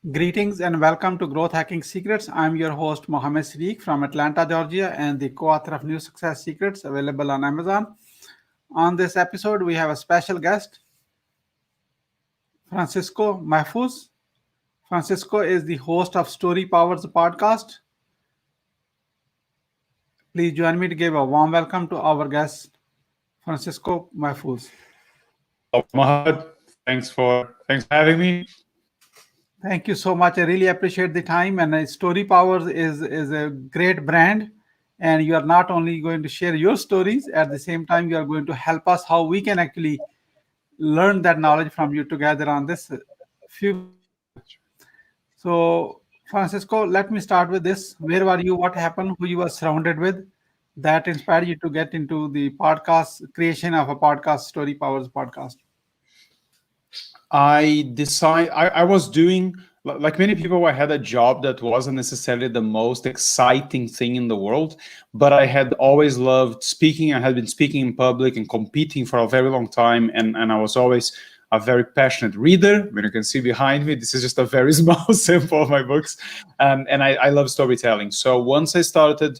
Greetings and welcome to Growth Hacking Secrets. I'm your host Mohammed Siddique from Atlanta, Georgia, and the co-author of New Success Secrets available on Amazon. On this episode, we have a special guest, Francisco Mahfuz. Francisco is the host of Storypowers podcast. Please join me to give a warm welcome to our guest, Francisco Mahfuz. Hello, Mohammed. Thanks for having me. Thank you so much. I really appreciate the time. And Storypowers is a great brand. And you are not only going to share your stories, at the same time, you are going to help us how we can actually learn that knowledge from you together on this few minutes. So, Francisco, let me start with this. Where were you? What happened? Who you were surrounded with that inspired you to get into the podcast creation of a podcast, Storypowers podcast? I was doing, like many people, I had a job that wasn't necessarily the most exciting thing in the world, but I had always loved speaking. I had been speaking in public and competing for a very long time, and I was always a very passionate reader. I mean, you can see behind me, this is just a very small sample of my books, and I love storytelling. So once I started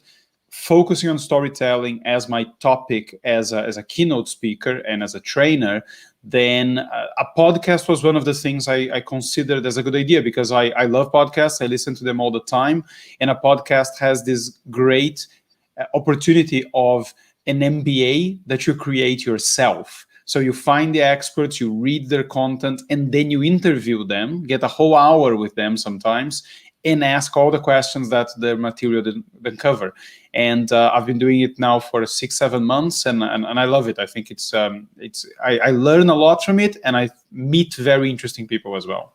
focusing on storytelling as my topic as a keynote speaker and as a trainer, then a podcast was one of the things I considered as a good idea, because I love podcasts. I listen to them all the time. And a podcast has this great opportunity of an MBA that you create yourself. So you find the experts, you read their content, and then you interview them, get a whole hour with them sometimes, and ask all the questions that the material didn't cover. And I've been doing it now for 6-7 months, and I love it. I think I learn a lot from it, and I meet very interesting people as well.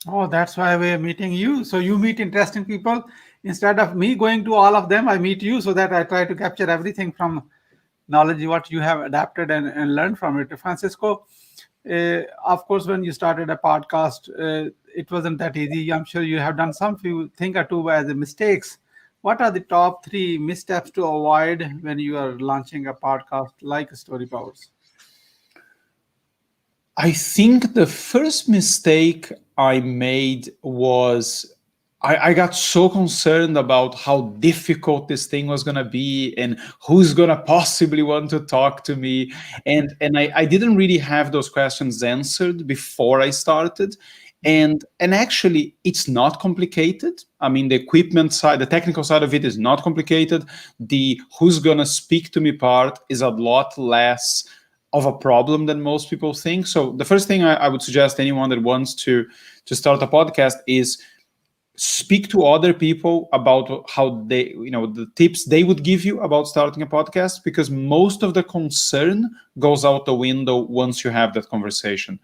Oh, that's why we're meeting you. So you meet interesting people. Instead of me going to all of them, I meet you so that I try to capture everything from knowledge, what you have adapted and learned from it. Francisco, of course, when you started a podcast, it wasn't that easy. I'm sure you have done some few thing or two as mistakes. What are the top 3 missteps to avoid when you are launching a podcast like Story Powers? I think the first mistake I made was I got so concerned about how difficult this thing was going to be and who's going to possibly want to talk to me. And I didn't really have those questions answered before I started. And actually, it's not complicated. I mean, the equipment side, the technical side of it is not complicated. The who's going to speak to me part is a lot less of a problem than most people think. So the first thing I would suggest anyone that wants to start a podcast is speak to other people about how they, the tips they would give you about starting a podcast, because most of the concern goes out the window once you have that conversation.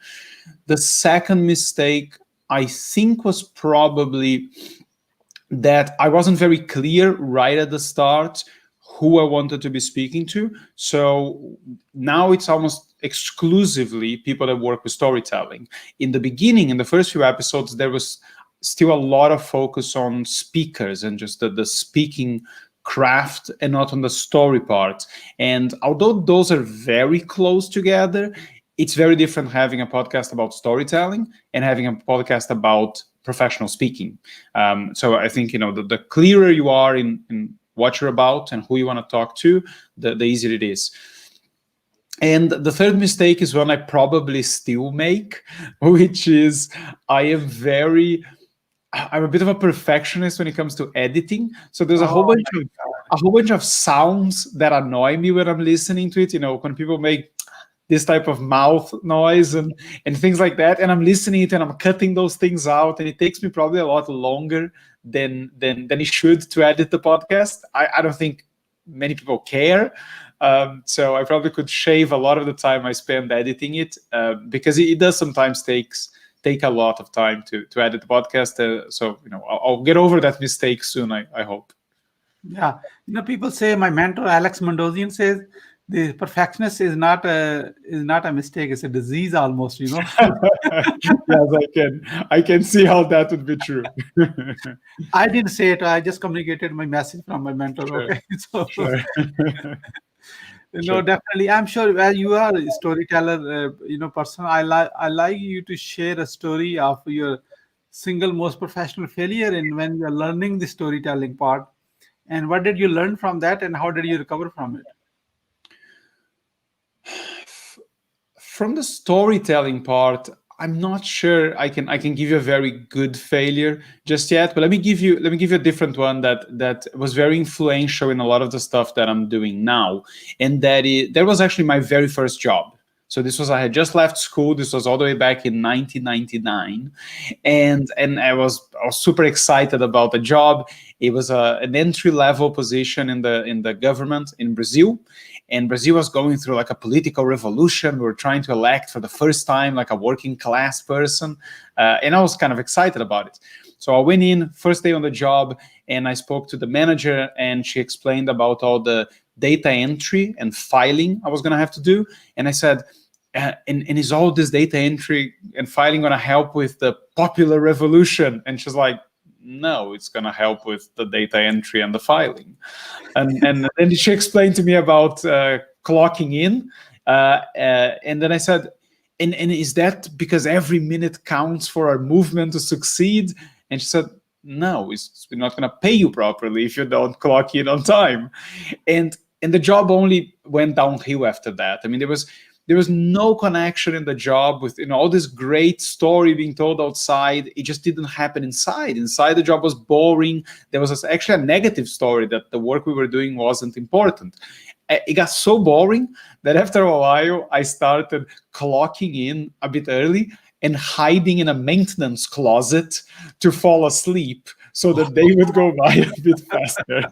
The second mistake, I think, was probably that I wasn't very clear right at the start who I wanted to be speaking to. So now it's almost exclusively people that work with storytelling. In the beginning, in the first few episodes, there was still a lot of focus on speakers and just the speaking craft and not on the story part. And although those are very close together, it's very different having a podcast about storytelling and having a podcast about professional speaking. So I think, the clearer you are in what you're about and who you want to talk to, the easier it is. And the third mistake is one I probably still make, which is I'm a bit of a perfectionist when it comes to editing. So there's a whole bunch of sounds that annoy me when I'm listening to it. When people make this type of mouth noise and things like that, and I'm listening to it and I'm cutting those things out, and it takes me probably a lot longer than it should to edit the podcast. I don't think many people care. So I probably could shave a lot of the time I spend editing it, because it does sometimes take a lot of time to edit the podcast. So I'll get over that mistake soon, I hope. Yeah, people say, my mentor Alex Mondosian says, the perfectionist is not a mistake; it's a disease almost. Yes, I can see how that would be true. I didn't say it. I just communicated my message from my mentor. Sure. Okay, so Sure. Sure. definitely. I'm sure as you are a storyteller, person. I like you to share a story of your single most professional failure in when you're learning the storytelling part? And what did you learn from that, and how did you recover from it? From the storytelling part, I'm not sure I can give you a very good failure just yet, but let me give you a different one that was very influential in a lot of the stuff that I'm doing now, and that was actually my very first job. So this was, I had just left school. This was all the way back in 1999, and I was super excited about the job. It was an entry level position in the government in Brazil, and Brazil was going through like a political revolution. We were trying to elect for the first time like a working class person, and I was kind of excited about it. So I went in first day on the job, and I spoke to the manager, and she explained about all the data entry and filing I was going to have to do. And I said, and is all this data entry and filing going to help with the popular revolution? And she's like, no, it's going to help with the data entry and the filing. And then she explained to me about clocking in. And then I said, and is that because every minute counts for our movement to succeed? And she said, no, we're not going to pay you properly if you don't clock in on time. And the job only went downhill after that. I mean, there was no connection in the job with all this great story being told outside. It just didn't happen inside. Inside, the job was boring. There was actually a negative story that the work we were doing wasn't important. It got so boring that after a while, I started clocking in a bit early and hiding in a maintenance closet to fall asleep so the day would go by a bit faster.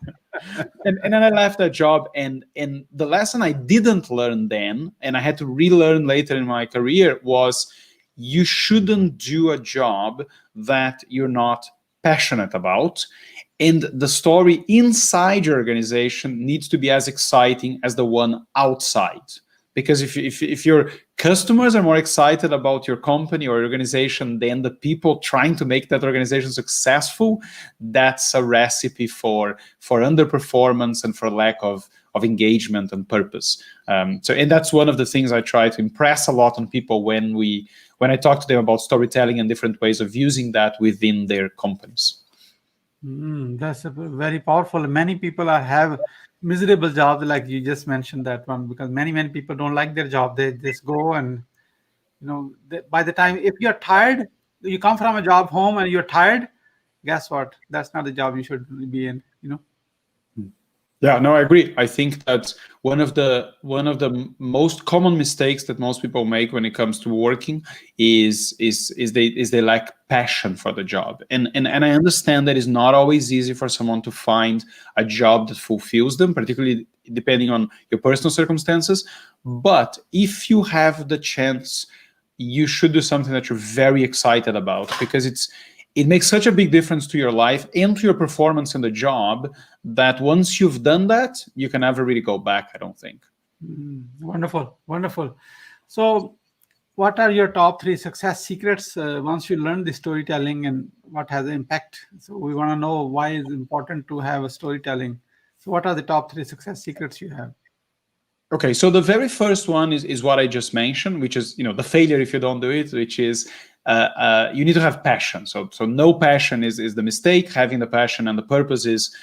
And then I left that job, and the lesson I didn't learn then, and I had to relearn later in my career, was you shouldn't do a job that you're not passionate about, and the story inside your organization needs to be as exciting as the one outside. Because if your customers are more excited about your company or organization than the people trying to make that organization successful, that's a recipe for underperformance and for lack of engagement and purpose. And that's one of the things I try to impress a lot on people when I talk to them about storytelling and different ways of using that within their companies. That's very powerful. Many people have miserable jobs, like you just mentioned that one, because many people don't like their job. They just go, and by the time, if you're tired, you come from a job home and you're tired, guess what? That's not the job you should be in. Yeah, no, I agree. I think that one of the most common mistakes that most people make when it comes to working is they lack passion for the job. And I understand that it's not always easy for someone to find a job that fulfills them, particularly depending on your personal circumstances. But if you have the chance, you should do something that you're very excited about, because it makes such a big difference to your life and to your performance in the job that once you've done that, you can never really go back, I don't think. Wonderful. So, what are your top 3 success secrets once you learn the storytelling, and what has the impact? So, we want to know why it's important to have a storytelling. So, what are the top 3 success secrets you have? Okay, so the very first one is what I just mentioned, which is the failure if you don't do it, which is you need to have passion. So no passion is the mistake. Having the passion and the purpose is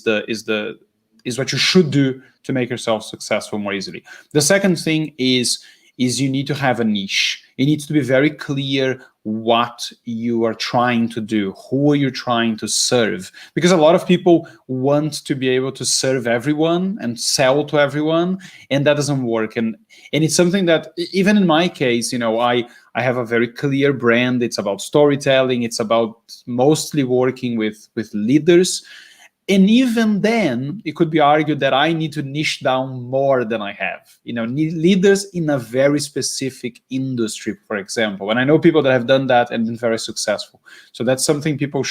what you should do to make yourself successful more easily. The second thing is you need to have a niche. It needs to be very clear what you are trying to do, who are you trying to serve, because a lot of people want to be able to serve everyone and sell to everyone, and that doesn't work. And it's something that, even in my case, I have a very clear brand. It's about storytelling. It's about mostly working with leaders. And even then, it could be argued that I need to niche down more than I have. Leaders in a very specific industry, for example. And I know people that have done that and been very successful. So that's something people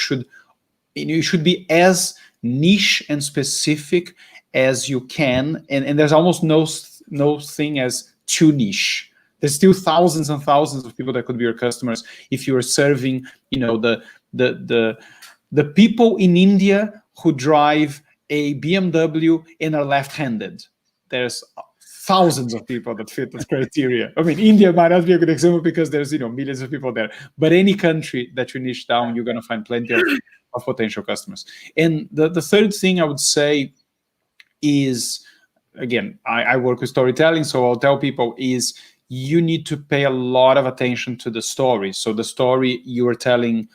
you should be as niche and specific as you can. And there's almost no thing as too niche. There's still thousands and thousands of people that could be your customers if you are serving, the people in India who drive a BMW and are left-handed. There's thousands of people that fit that criteria. I mean, India might not be a good example because there's millions of people there, but any country that you niche down, you're going to find plenty of potential customers. And the third thing I would say is, again, I work with storytelling, so I'll tell people is you need to pay a lot of attention to the story. So the story you are telling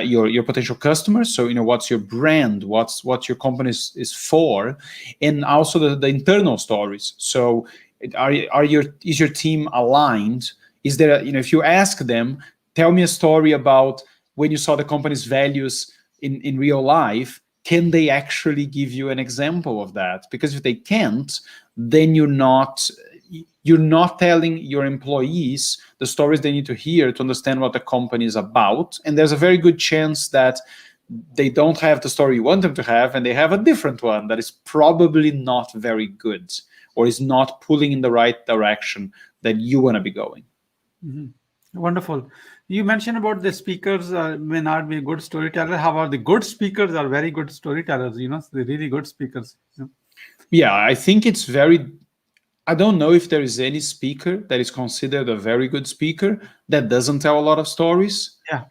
your potential customers. So what's your brand, what your company is for, and also the internal stories. So is your team aligned? Is there if you ask them, tell me a story about when you saw the company's values in real life, can they actually give you an example of that? Because if they can't, then you're not telling your employees the stories they need to hear to understand what the company is about. And there's a very good chance that they don't have the story you want them to have, and they have a different one that is probably not very good or is not pulling in the right direction that you want to be going. Wonderful. You mentioned about the speakers may not be a good storyteller. How about the good speakers are very good storytellers, the really good speakers. Yeah, I think it's very... I don't know if there is any speaker that is considered a very good speaker that doesn't tell a lot of stories. Yeah.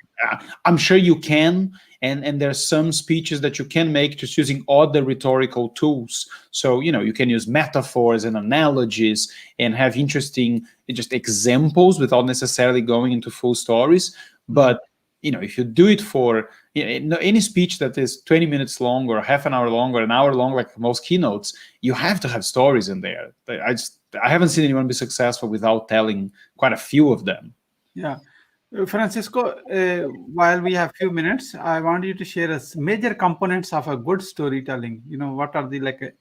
I'm sure you can, and there's some speeches that you can make just using other rhetorical tools. So, you can use metaphors and analogies and have interesting just examples without necessarily going into full stories. But, if you do it for any speech that is 20 minutes long or half an hour long or an hour long, like most keynotes, you have to have stories in there. I haven't seen anyone be successful without telling quite a few of them. Yeah. Francisco, while we have few minutes, I want you to share us major components of a good storytelling. What are the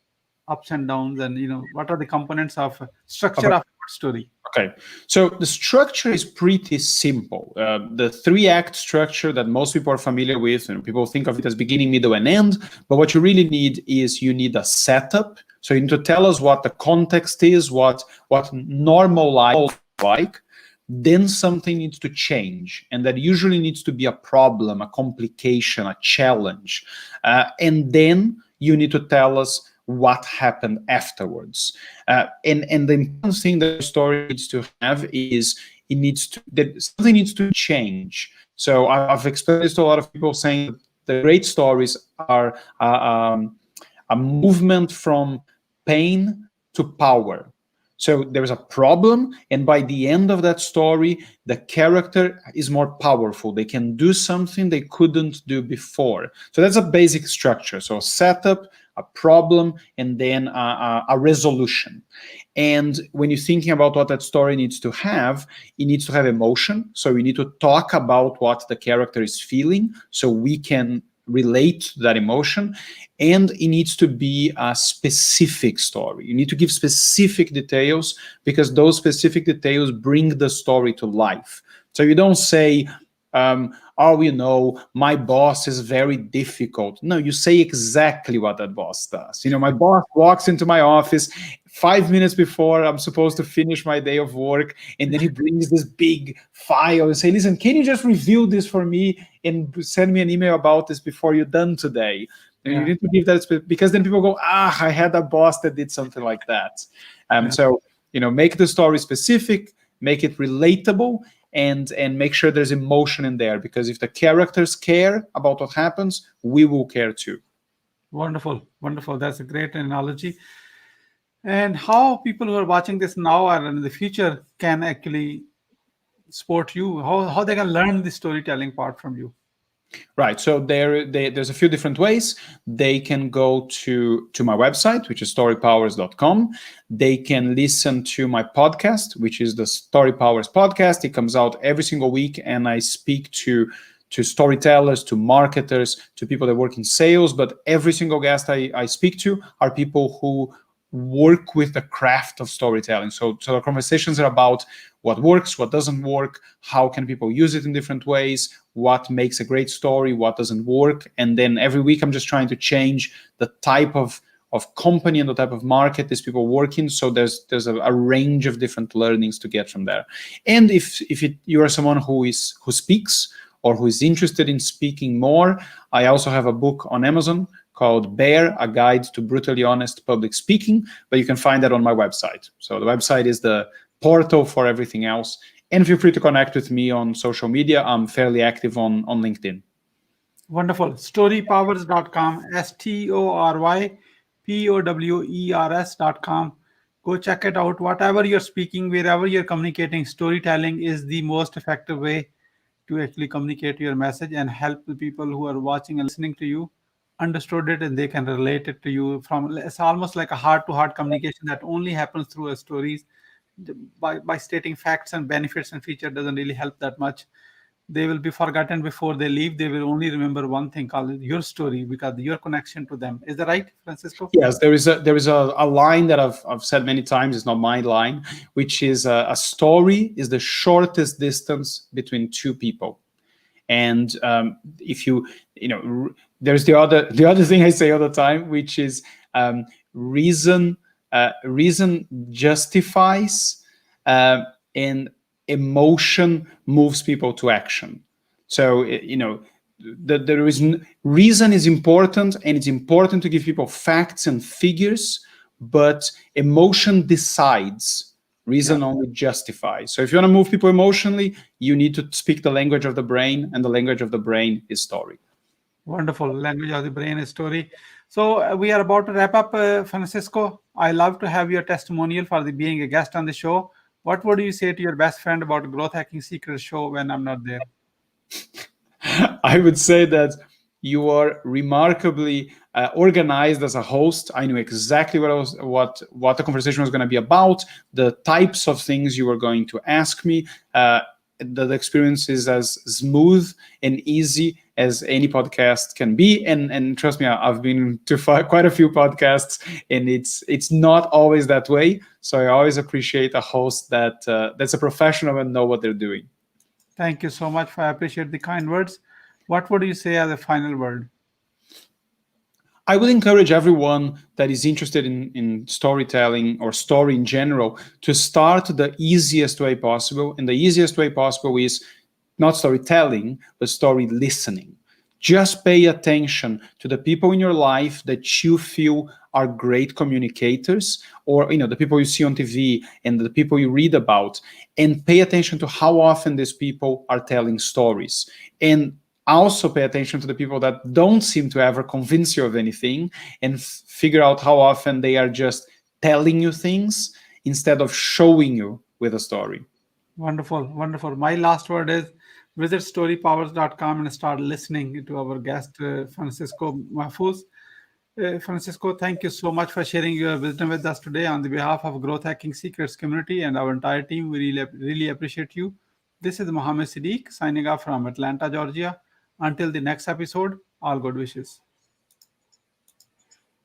ups and downs, and what are the components of structure of a good story? Okay, so the structure is pretty simple. The 3-act structure that most people are familiar with, and people think of it as beginning, middle, and end. But what you really need is you need a setup. So you need to tell us what the context is, what normal life is like. Then something needs to change, and that usually needs to be a problem, a complication, a challenge. And then you need to tell us what happened afterwards. And the important thing that the story needs to have is something needs to change. So I've explained this to a lot of people, saying the great stories are a movement from pain to power. So there's a problem, and by the end of that story, the character is more powerful. They can do something they couldn't do before. So that's a basic structure. So a setup, a problem, and then a resolution. And when you're thinking about what that story needs to have, it needs to have emotion. So we need to talk about what the character is feeling so we can relate to that emotion. And it needs to be a specific story. You need to give specific details, because those specific details bring the story to life. So you don't say, my boss is very difficult. No, you say exactly what that boss does. My boss walks into my office 5 minutes before I'm supposed to finish my day of work, and then he brings this big file and say, listen, can you just review this for me and send me an email about this before you're done today? And you need to give that, because then people go, I had a boss that did something like that. So, make the story specific, make it relatable, and make sure there's emotion in there, because if the characters care about what happens, we will care too. Wonderful. That's a great analogy. And how people who are watching this now or in the future can actually support you, how they can learn the storytelling part from you. Right. So there's a few different ways. They can go to my website, which is storypowers.com. They can listen to my podcast, which is the Storypowers podcast. It comes out every single week, and I speak to storytellers, to marketers, to people that work in sales. But every single guest I speak to are people who work with the craft of storytelling. So the conversations are about what works, what doesn't work, how can people use it in different ways, what makes a great story, what doesn't work. And then every week I'm just trying to change the type of company and the type of market these people work in. So there's a range of different learnings to get from there. And if you are someone who speaks or who is interested in speaking more, I also have a book on Amazon called Bear, A Guide to Brutally Honest Public Speaking, but you can find that on my website. So the website is the portal for everything else. And feel free to connect with me on social media. I'm fairly active on LinkedIn. Wonderful. Storypowers.com, STORYPOWERS.com. Go check it out. Whatever you're speaking, wherever you're communicating, storytelling is the most effective way to actually communicate your message and help the people who are watching and listening to you understood it and they can relate it to you. From it's almost like a heart to heart communication that only happens through a stories. By stating facts and benefits and feature doesn't really help that much. They will be forgotten before they leave. They will only remember one thing called your story because your connection to them. Is that right, Francisco? Yes, there is a line that I've said many times. It's not my line, which is a story is the shortest distance between two people. And if there's the other thing I say all the time, which is reason reason justifies, and emotion moves people to action. So there is reason is important, and it's important to give people facts and figures, but emotion decides. Reason only justifies. So if you want to move people emotionally, you need to speak the language of the brain, and the language of the brain is story. Wonderful. Language of the brain is story. So we are about to wrap up, Francisco. I love to have your testimonial for being a guest on the show. What would you say to your best friend about Growth Hacking Secrets show when I'm not there? I would say that you are remarkably organized as a host. I knew exactly what the conversation was going to be about, the types of things you were going to ask me. The experience is as smooth and easy as any podcast can be, and trust me, I've been to quite a few podcasts, and it's not always that way. So I always appreciate a host that's a professional and know what they're doing. Thank you so much. I appreciate the kind words. What would you say as a final word? I would encourage everyone that is interested in storytelling or story in general to start the easiest way possible. And the easiest way possible is not storytelling, but story listening. Just pay attention to the people in your life that you feel are great communicators, or the people you see on TV and the people you read about, and pay attention to how often these people are telling stories. And also pay attention to the people that don't seem to ever convince you of anything, and figure out how often they are just telling you things instead of showing you with a story. Wonderful, wonderful. My last word is visit storypowers.com and start listening to our guest, Francisco Mahfuz. Francisco, thank you so much for sharing your wisdom with us today on the behalf of Growth Hacking Secrets community and our entire team. We really appreciate you. This is Mohammed Siddique signing off from Atlanta, Georgia. Until the next episode, all good wishes.